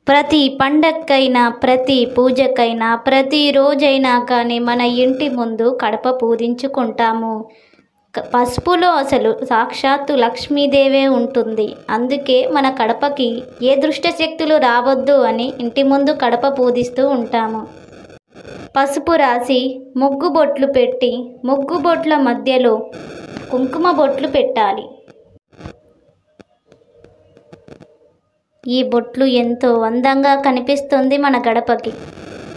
ప్రతి పండక్కైనా, ప్రతి పూజకైనా, ప్రతిరోజైనా కానీ మన ఇంటి ముందు కడప పూజించుకుంటాము. పసుపులో అసలు సాక్షాత్తు లక్ష్మీదేవే ఉంటుంది. అందుకే మన కడపకి ఏ దుష్ట శక్తులు రావద్దు అని ఇంటి ముందు కడప పూజిస్తూ ఉంటాము. పసుపు రాసి ముగ్గు బొట్లు పెట్టి, ముగ్గు బొట్ల మధ్యలో కుంకుమ బొట్లు పెట్టాలి. ఈ బొట్లు ఎంతో అందంగా కనిపిస్తుంది మన గడపకి.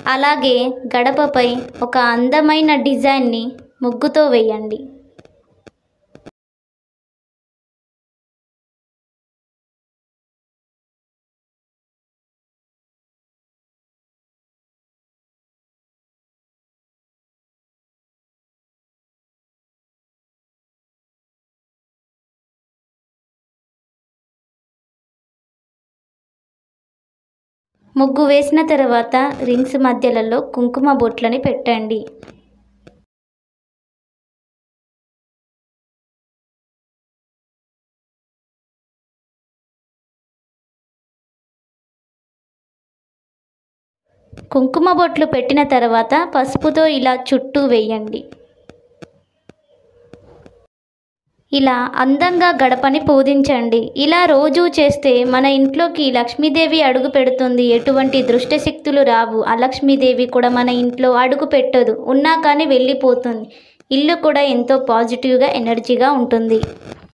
అలాగే గడపపై ఒక అందమైన డిజైన్ని ముగ్గుతో వేయండి. ముగ్గు వేసిన తర్వాత రింగ్స్ మధ్యలలో కుంకుమ బొట్లని పెట్టండి. కుంకుమ బొట్లు పెట్టిన తర్వాత పసుపుతో ఇలా చుట్టూ వేయండి. ఇలా అందంగా గడపని పూజించండి. ఇలా రోజూ చేస్తే మన ఇంట్లోకి లక్ష్మీదేవి అడుగు పెడుతుంది. ఎటువంటి దుష్ట శక్తులు రావు. ఆ లక్ష్మీదేవి కూడా మన ఇంట్లో అడుగు పెట్టదు. ఉన్నా కానీ వెళ్ళిపోతుంది. ఇల్లు కూడా ఎంతో పాజిటివ్గా ఎనర్జీగా ఉంటుంది.